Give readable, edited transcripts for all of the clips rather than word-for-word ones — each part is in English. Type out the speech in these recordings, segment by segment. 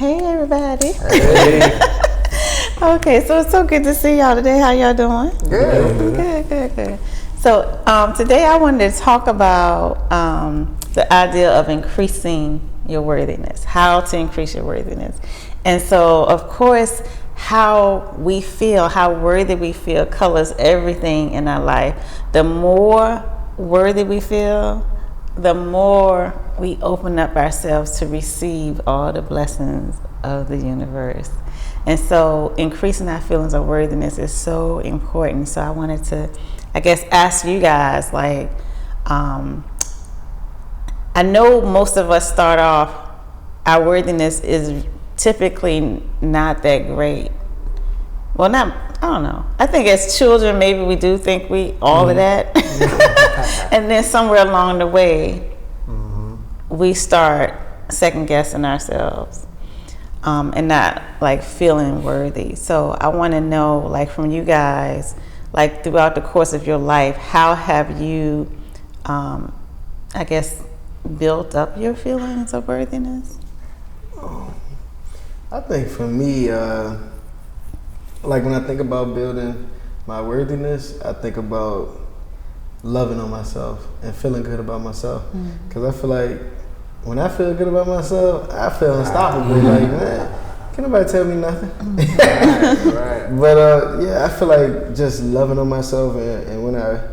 Hey everybody. Hey. Okay, so it's so good to see y'all today. How y'all doing? Good. So today I wanted to talk about the idea of increasing your worthiness, how to increase your worthiness. And so, of course, how we feel, how worthy we feel colors everything in our life. The more worthy we feel, the more we open up ourselves to receive all the blessings of the universe. And so increasing our feelings of worthiness is so important. So I wanted to, ask you guys, I know most of us start off, our worthiness is typically not that great. Well, I don't know. I think as children, maybe we do think we all of that. And then somewhere along the way, we start second guessing ourselves and not feeling worthy. So I want to know, from you guys, throughout the course of your life, how have you, built up your feelings of worthiness? I think for me, when I think about building my worthiness, I think about loving on myself and feeling good about myself. Because I feel like when I feel good about myself, I feel unstoppable. Man, can't nobody tell me nothing. Right. But I feel like just loving on myself, and when I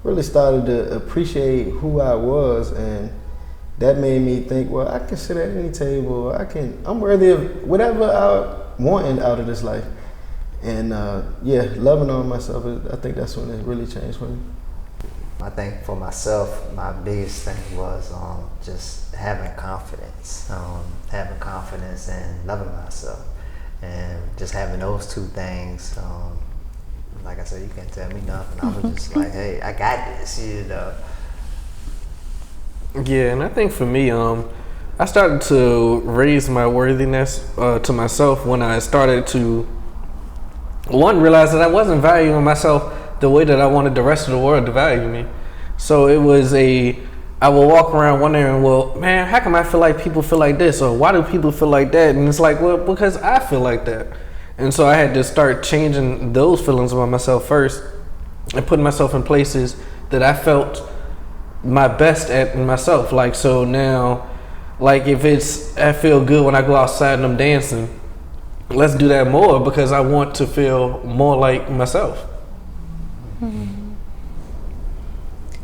really started to appreciate who I was, and that made me think, well, I can sit at any table. I'm worthy of whatever I want out of this life. And loving on myself, I think that's when it really changed for me. I think for myself, my biggest thing was just having confidence and loving myself, and just having those two things. Like I said, you can't tell me nothing. I was just like, hey, I got this, Yeah, and I think for me, I started to raise my worthiness to myself when I started to, realize that I wasn't valuing myself the way that I wanted the rest of the world to value me. So it was I will walk around wondering, well, man, how come I feel like people feel like this? Or why do people feel like that? And it's like, well, because I feel like that. And so I had to start changing those feelings about myself first and putting myself in places that I felt my best at in myself. So now, if I feel good when I go outside and I'm dancing, let's do that more because I want to feel more like myself.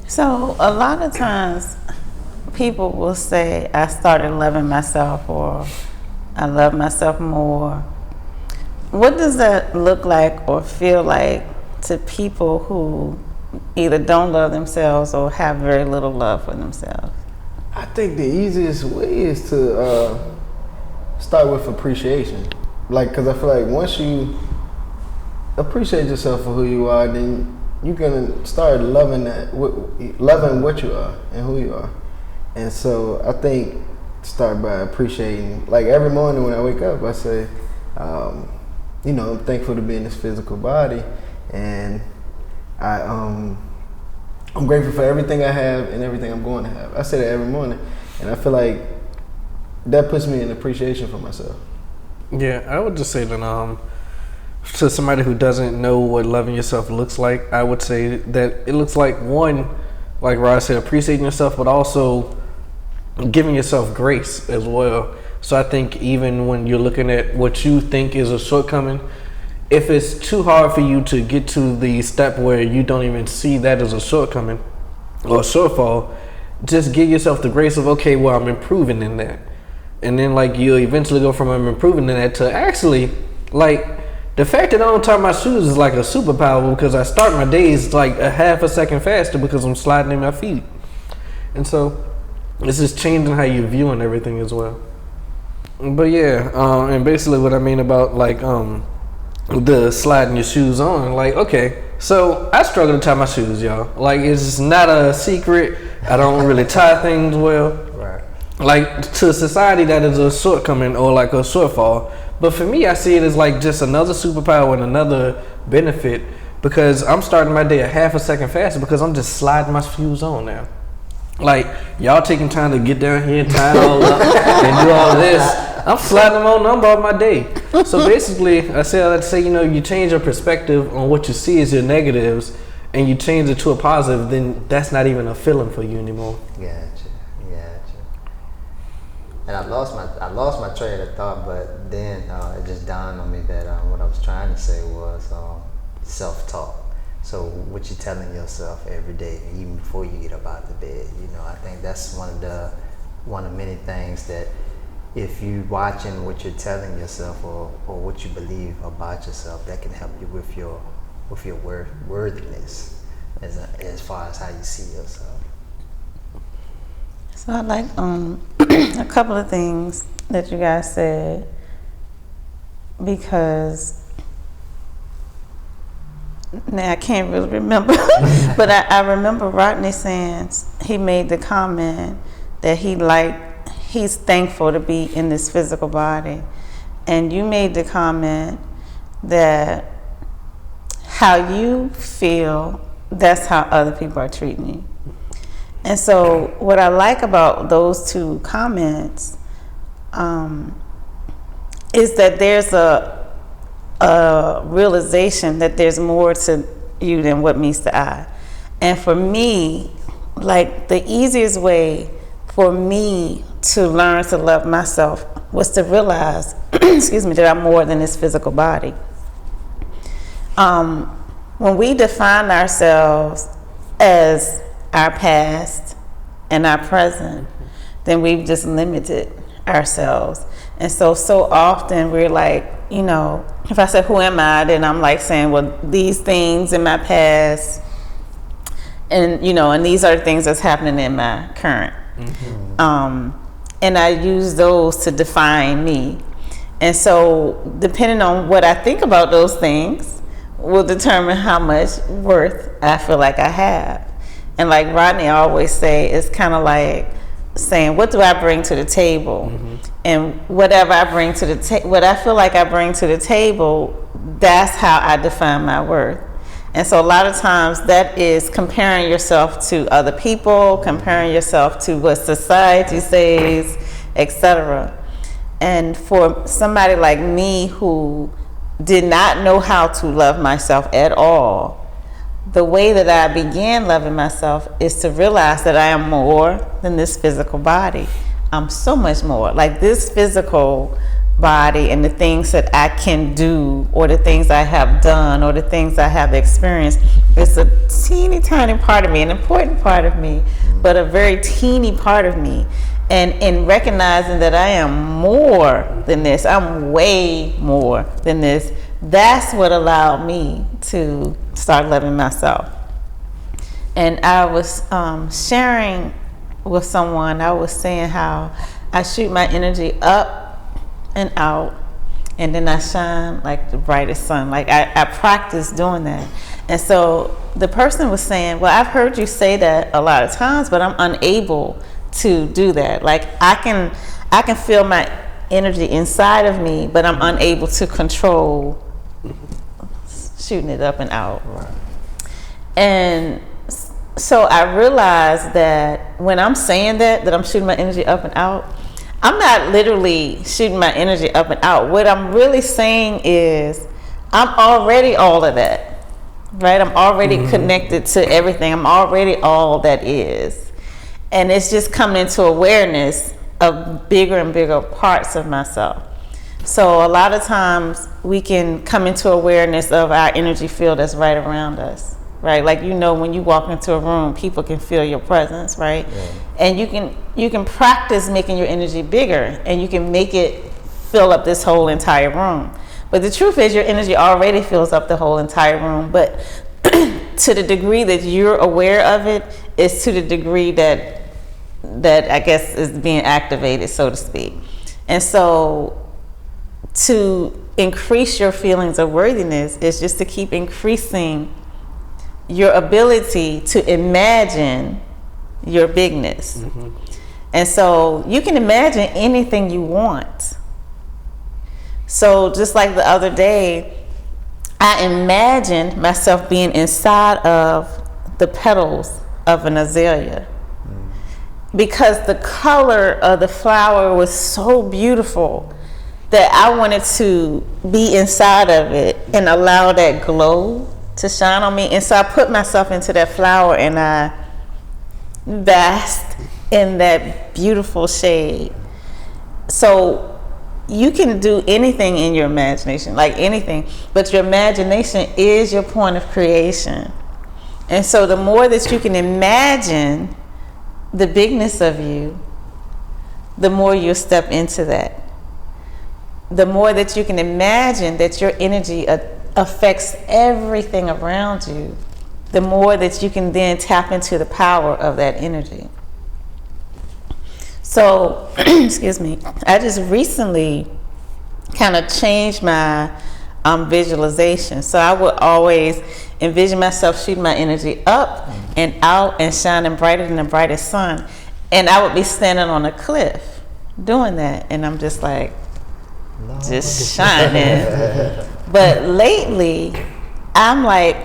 So a lot of times people will say, I started loving myself, or I love myself more. What does that look like or feel like to people who either don't love themselves or have very little love for themselves? I think the easiest way is to start with appreciation. Because I feel like once you appreciate yourself for who you are, then you're gonna start loving what you are and who you are. And so I think start by appreciating. Every morning when I wake up, I say, I'm thankful to be in this physical body, and I'm grateful for everything I have and everything I'm going to have. I say that every morning, and I feel like that puts me in appreciation for myself. Yeah, I would just say that to somebody who doesn't know what loving yourself looks like, I would say that it looks like, one, like Rod said, appreciating yourself, but also giving yourself grace as well. So I think even when you're looking at what you think is a shortcoming, if it's too hard for you to get to the step where you don't even see that as a shortcoming or a shortfall, just give yourself the grace of, okay, well, I'm improving in that. And then you'll eventually go from I'm improving in that to actually, the fact that I don't tie my shoes is like a superpower, because I start my days a half a second faster because I'm sliding in my feet. And so it's just changing how you're viewing everything as well. But yeah, and basically what I mean about the sliding your shoes on, okay, so I struggle to tie my shoes, y'all. It's not a secret. I don't really tie things well. Right. To society, that is a shortcoming or a shortfall. But for me, I see it as just another superpower and another benefit, because I'm starting my day a half a second faster because I'm just sliding my shoes on now. Y'all taking time to get down here and tie it all up and do all this. I'm sliding them on number of my day. So basically, I like to say, you change your perspective on what you see as your negatives, and you change it to a positive, then that's not even a feeling for you anymore. Gotcha. And I lost my train of thought, but then it just dawned on me that what I was trying to say was self-talk. So what you're telling yourself every day, even before you get up out of the bed, I think that's one of many things that if you watching what you're telling yourself or what you believe about yourself, that can help you with your worthiness as far as how you see yourself. So I like a couple of things that you guys said, because now I can't really remember, but I remember Rodney saying, he made the comment that he's thankful to be in this physical body. And you made the comment that how you feel, that's how other people are treating you. And so what I like about those two comments is that there's a realization that there's more to you than what meets the eye. And for me, like, the easiest way for me to learn to love myself was to realize, that I'm more than this physical body. When we define ourselves as our past and our present, then we've just limited ourselves. And so often we're like, if I say, who am I? Then I'm like saying, well, these things in my past, and, and these are the things that's happening in my current. Mm-hmm. And I use those to define me. And so depending on what I think about those things will determine how much worth I feel like I have. And like Rodney always say, it's kind of like saying, what do I bring to the table? Mm-hmm. And whatever I bring to the what I feel like I bring to the table, that's how I define my worth. And so a lot of times that is comparing yourself to other people, comparing yourself to what society says, etc. And for somebody like me who did not know how to love myself at all, the way that I began loving myself is to realize that I am more than this physical body. I'm so much more. Like, this physical body and the things that I can do, or the things I have done, or the things I have experienced, it's a teeny tiny part of me, an important part of me, but a very teeny part of me. And in recognizing that I am more than this, I'm way more than this, that's what allowed me to start loving myself. And I was sharing with someone, I was saying how I shoot my energy up and out, and then I shine like the brightest sun. Like, I practice doing that. And so the person was saying, well, I've heard you say that a lot of times, but I'm unable to do that. Like, I can feel my energy inside of me, but I'm unable to control shooting it up and out. Right. And so I realized that when I'm saying that I'm shooting my energy up and out, I'm not literally shooting my energy up and out. What I'm really saying is I'm already all of that, right? I'm already connected to everything. I'm already all that is. And it's just coming into awareness of bigger and bigger parts of myself. So a lot of times we can come into awareness of our energy field that's right around us, right? Like, when you walk into a room, people can feel your presence, right? Yeah. And you can practice making your energy bigger, and you can make it fill up this whole entire room. But the truth is, your energy already fills up the whole entire room, but to the degree that you're aware of it is to the degree that I guess is being activated, so to speak. And so to increase your feelings of worthiness is just to keep increasing your ability to imagine your bigness. Mm-hmm. And so you can imagine anything you want. So just like the other day, I imagined myself being inside of the petals of an azalea, because the color of the flower was so beautiful. that I wanted to be inside of it and allow that glow to shine on me. And so I put myself into that flower and I basked in that beautiful shade. So you can do anything in your imagination, like anything, but your imagination is your point of creation. And so the more that you can imagine the bigness of you, the more you'll step into that. The more that you can imagine that your energy affects everything around you, the more that you can then tap into the power of that energy. So, excuse me, I just recently kind of changed my visualization. So I would always envision myself shooting my energy up and out and shining brighter than the brightest sun. And I would be standing on a cliff doing that. And I'm just like, just shining. But lately, I'm like,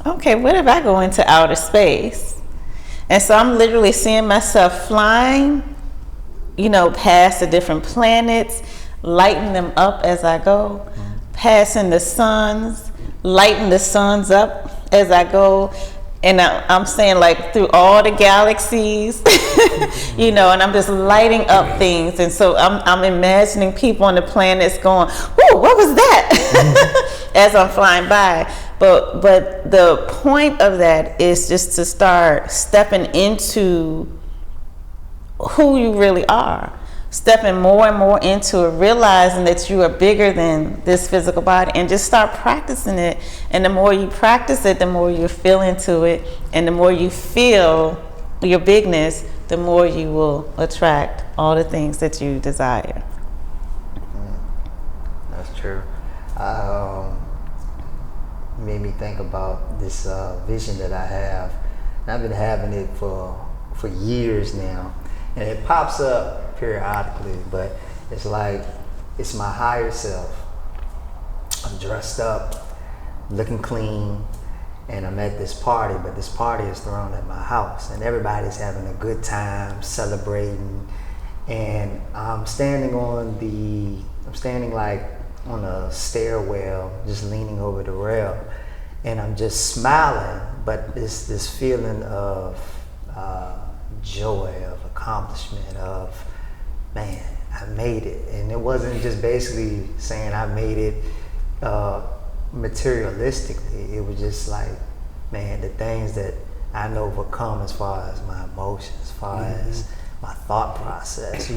okay, what if I go into outer space? And so I'm literally seeing myself flying, past the different planets, lighting them up as I go, passing the suns, lighting the suns up as I go. And I'm saying, like, through all the galaxies, and I'm just lighting up things. And so I'm imagining people on the planets going, "Whoa, what was that?" as I'm flying by. But the point of that is just to start stepping into who you really are. Stepping more and more into it, realizing that you are bigger than this physical body, and just start practicing it. And the more you practice it, the more you feel into it, and the more you feel your bigness, the more you will attract all the things that you desire. That's true. Made me think about this vision that I have. And I've been having it for years now, and it pops up periodically, but it's like it's my higher self. I'm dressed up, looking clean, and I'm at this party, but this party is thrown at my house, and everybody's having a good time, celebrating, and I'm standing like on a stairwell, just leaning over the rail, and I'm just smiling, but it's this feeling of joy, of accomplishment, of, man, I made it. And it wasn't just basically saying I made it materialistically. It was just like, man, the things that I know overcome as far as my emotions, as far as my thought process,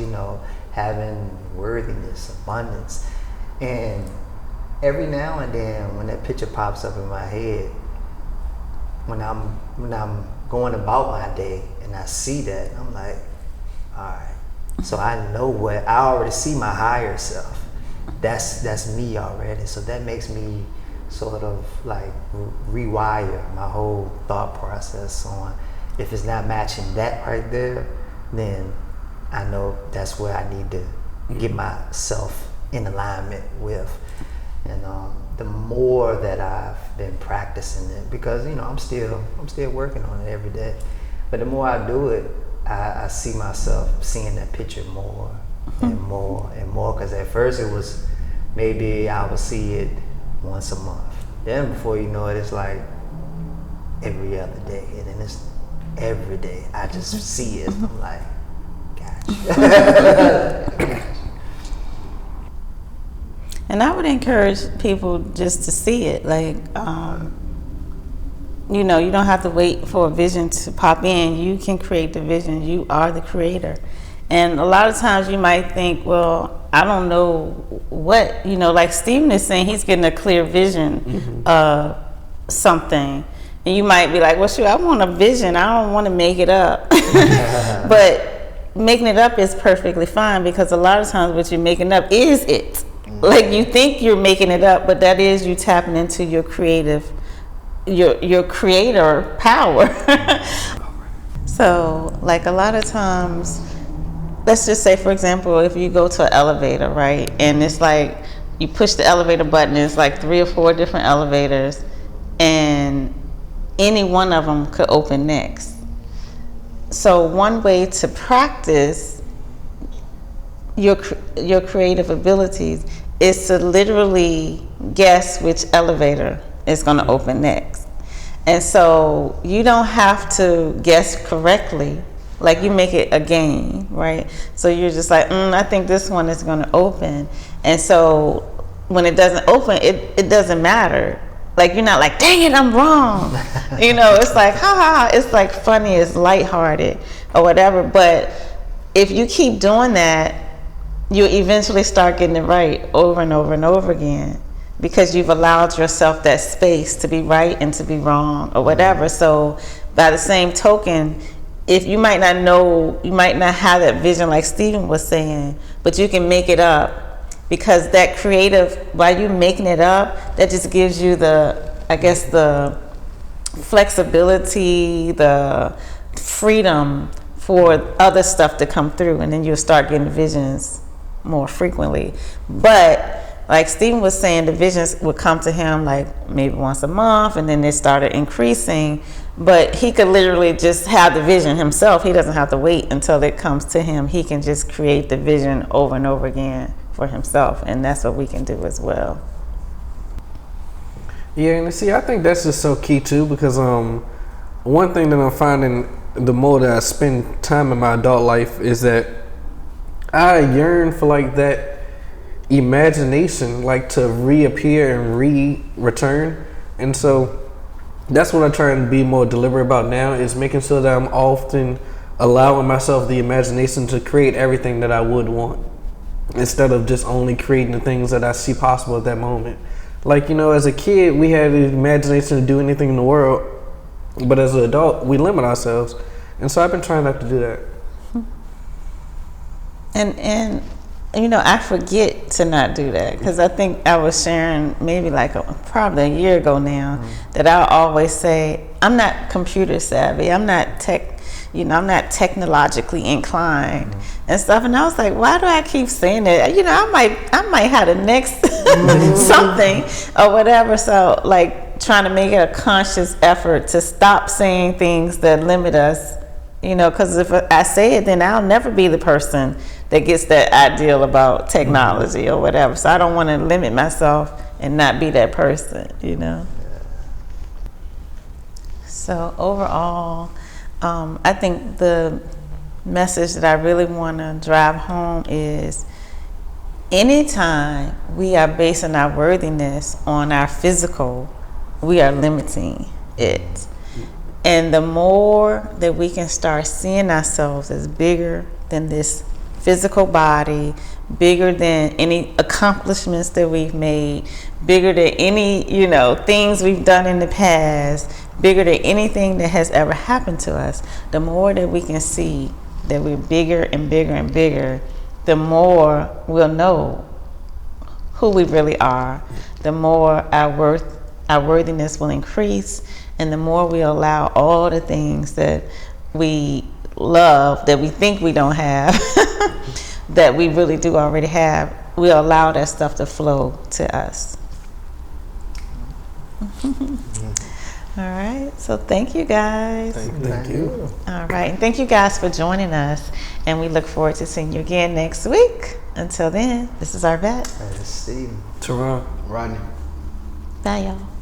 having worthiness, abundance. And every now and then when that picture pops up in my head, when I'm going about my day and I see that, I'm like, all right. So I know I already see my higher self. That's me already. So that makes me sort of like rewire my whole thought process on, if it's not matching that right there, then I know that's where I need to get myself in alignment with. And the more that I've been practicing it, because I'm still working on it every day, but the more I do it, I see myself seeing that picture more and more and more. Because at first it was maybe I would see it once a month. Then before you know it, it's like every other day, and then it's every day. I just see it. I'm like, gosh. And I would encourage people just to see it. Like, you don't have to wait for a vision to pop in. You can create the vision. You are the creator. And a lot of times you might think, well, I don't know what, like Stephen is saying, he's getting a clear vision of something. And you might be like, well, shoot, I want a vision. I don't want to make it up. But making it up is perfectly fine, because a lot of times what you're making up is it. Like, you think you're making it up, but that is you tapping into your creative, your creator power. So, like, a lot of times, let's just say, for example, if you go to an elevator, right, and it's like you push the elevator button, it's like 3 or 4 different elevators, and any one of them could open next. So one way to practice your creative abilities is to literally guess which elevator is going to open next. And so you don't have to guess correctly. Like, you make it a game, right? So you're just like, I think this one is going to open. And so when it doesn't open, it doesn't matter. Like, you're not like, dang it, I'm wrong. It's like, ha ha, it's like funny, it's lighthearted or whatever. But if you keep doing that, you eventually start getting it right over and over and over again, because you've allowed yourself that space to be right and to be wrong or whatever. So by the same token, if you might not know, you might not have that vision like Stephen was saying, but you can make it up, because that creative, by you making it up, that just gives you the flexibility, the freedom for other stuff to come through, and then you'll start getting visions more frequently. But like Stephen was saying, the visions would come to him like maybe once a month, and then they started increasing. But he could literally just have the vision himself. He doesn't have to wait until it comes to him. He can just create the vision over and over again for himself, and that's what we can do as well. Yeah, and see, I think that's just so key too, because one thing that I'm finding, the more that I spend time in my adult life, is that I yearn for like that imagination, like to reappear and return. And so that's what I try and be more deliberate about now, is making sure that I'm often allowing myself the imagination to create everything that I would want, instead of just only creating the things that I see possible at that moment. Like, as a kid, we had the imagination to do anything in the world, but as an adult, we limit ourselves. And so I've been trying not to do that. And I forget to not do that, because I think I was sharing maybe probably a year ago now, that I always say, I'm not computer savvy, I'm not I'm not technologically inclined and stuff. And I was like, why do I keep saying that? I might have the next something or whatever. So like, trying to make it a conscious effort to stop saying things that limit us, because if I say it, then I'll never be the person that gets that ideal about technology or whatever. So I don't want to limit myself and not be that person, So overall, I think the message that I really want to drive home is, anytime we are basing our worthiness on our physical, we are limiting it. And the more that we can start seeing ourselves as bigger than this physical body, bigger than any accomplishments that we've made, bigger than any, things we've done in the past, bigger than anything that has ever happened to us, the more that we can see that we're bigger and bigger and bigger, the more we'll know who we really are, the more our worthiness will increase, and the more we allow all the things that we love, that we think we don't have, that we really do already have, we'll allow that stuff to flow to us. All right, so thank you guys. Thank you. All right, and thank you guys for joining us, and we look forward to seeing you again next week. Until then, this is Arvette. This is Steve. Teron. Rodney. Bye, y'all.